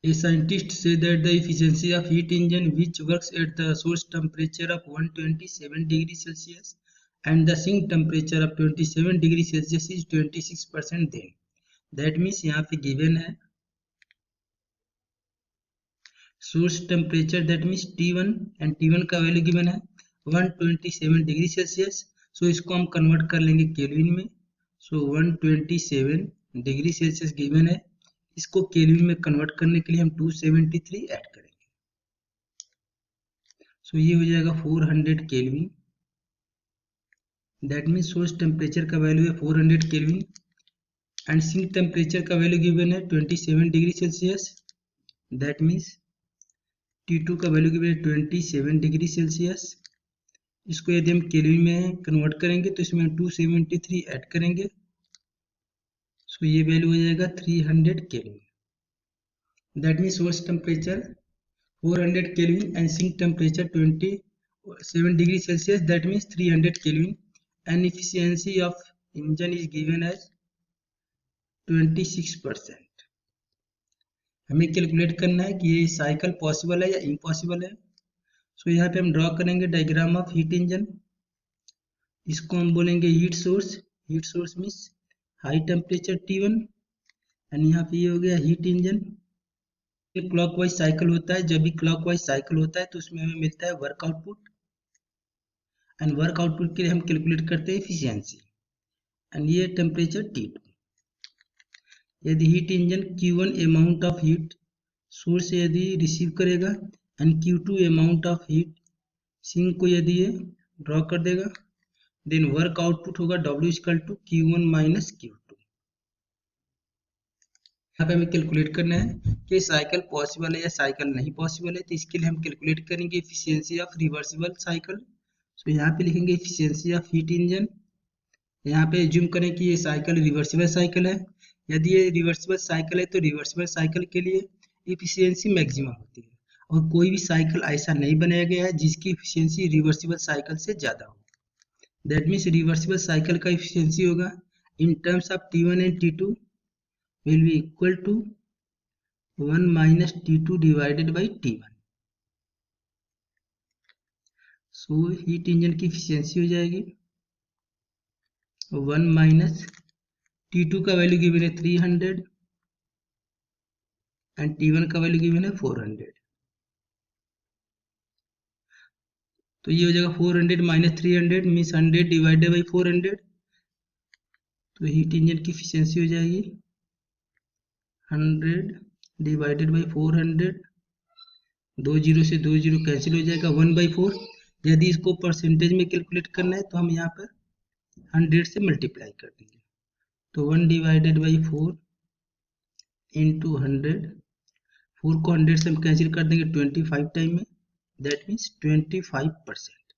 A scientist said that the efficiency of heat engine which works at the source temperature of 127 degrees Celsius and the sink temperature of 27 degrees Celsius is 26% then. That means यहाँ पे given है source temperature, that means T1 and T1 का value given है 127 degree Celsius. सो इसको हम convert कर लेंगे kelvin में. सो 127 डिग्री सेल्सियस गिवन है, इसको केल्विन में कन्वर्ट करने के लिए हम 273 ऐड करेंगे. सो ये हो जाएगा 400 kelvin. That means source temperature का वैल्यू है 400 केल्विन एंड सिंक टेम्परेचर का वैल्यू गिवन है 27 degree celsius. That means T2 का वैल्यू गिवन है 27 डिग्री सेल्सियस. इसको यदि हम केल्विन में कन्वर्ट करेंगे तो इसमें 273 ऐड करेंगे. सो ये वैल्यू हो जाएगा 300 kelvin. That means source temperature 400 kelvin and sink temperature 27 degree celsius. That means 300 kelvin and efficiency of engine is given as 26%. हमें कैलकुलेट करना है कि ये साइकिल पॉसिबल है या इम्पॉसिबल है. सो यहाँ पे हम ड्रॉ करेंगे डायग्राम ऑफ हीट इंजन. इसको हम बोलेंगे heat source. Heat source means high temperature T1 and यहाँ पे ये हो गया हीट इंजन. क्लॉकवाइज साइकिल होता है. जब भी क्लॉकवाइज साइकिल होता है तो उसमें हमें मिलता है work output and work output के लिए हम कैलकुलेट करते हैं एफिशिएंसी एंड ये टेम्परेचर T2. यदि heat engine Q1 amount of heat source से यदि रिसीव करेगा and Q2 amount of heat sink को यदि ये ड्रॉ कर देगा, देन वर्क आउटपुट होगा W equal to Q1 minus Q2. यहाँ पे हमें कैलकुलेट करना है कि साइकिल पॉसिबल है या साइकिल नहीं पॉसिबल है. तो इसके लिए हम कैलकुलेट करेंगे एफिशिएंसी ऑफ रिवर्सिबल साइकिल. सो यहाँ पे लिखेंगे एफिशिएंसी ऑफ हीट इंजन. यहाँ पे एज्यूम करें कि ये साइकिल रिवर्सिबल साइकिल है. यदि ये रिवर्सिबल साइकिल है तो रिवर्सिबल साइकिल के लिए एफिशिएंसी मैक्सिमम होती है और कोई भी साइकिल ऐसा नहीं बनाया गया है जिसकी एफिशिएंसी रिवर्सिबल साइकिल से ज़्यादा हो. दैट मीन्स रिवर्सिबल साइकिल का एफिशिएंसी होगा in terms of T1 and T2 will be equal to 1 minus T2 divided by T1. So heat engine की एफिशिएंसी हो जाएगी 1 माइनस T2 का वैल्यू गिवन है 300 एंड T1 का वैल्यू गिवन है 400. तो ये हो जाएगा 400 माइनस 300 मीन्स 100 डिवाइडेड बाई 400. तो हीट इंजन की एफिशिएंसी हो जाएगी 100 डिवाइडेड बाई 400. 2 जीरो से 2 जीरो कैंसिल हो जाएगा 1/4. यदि इसको परसेंटेज में कैलकुलेट करना है तो हम यहाँ पर 100 से मल्टीप्लाई कर देंगे. तो 1 डिवाइडेड बाई 4 इंटू 100. 4 को 100 से हम कैंसिल कर देंगे 25 टाइम में. That means 25%.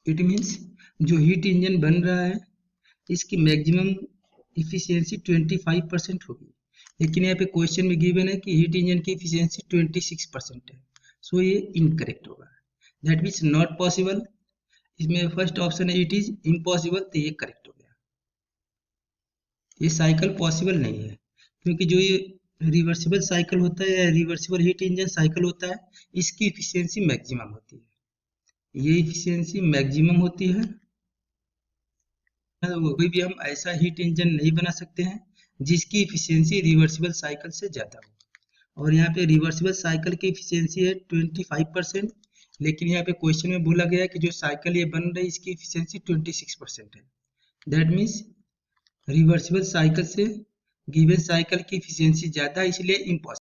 इट मीन्स जो हीट इंजन बन रहा है इसकी मैक्सिमम इफिशियंसी 25% होगी. लेकिन यहाँ पे क्वेश्चन में गिवन है कि हीट इंजन की इफिशियंसी 26% है. सो ये इनकरेक्ट होगा. That means not possible. इसमें फर्स्ट ऑप्शन है इट इज इम्पॉसिबल, तो ये करेक्ट हो गया. ये साइकिल पॉसिबल नहीं है क्योंकि जो ये रिवर्सिबल साइकिल होता है या रिवर्सिबल हीट इंजन साइकिल होता है इसकी इफिशियंसी मैक्सिमम होती है. ये इफिशियंसी मैक्सिमम होती है. कोई भी हम ऐसा हीट इंजन नहीं बना सकते हैं जिसकी इफिशियंसी रिवर्सिबल साइकिल से ज़्यादा हो. और यहाँ पे रिवर्सिबल साइकिल की इफिशियंसी है 25%. लेकिन यहाँ पे क्वेश्चन में बोला गया है कि जो साइकिल ये बन रही है इसकी इफिशियंसी 26% है. दैट मीन्स रिवर्सिबल साइकिल से गिवन साइकिल की इफिशियंसी ज़्यादा, इसलिए इम्पॉसिबल.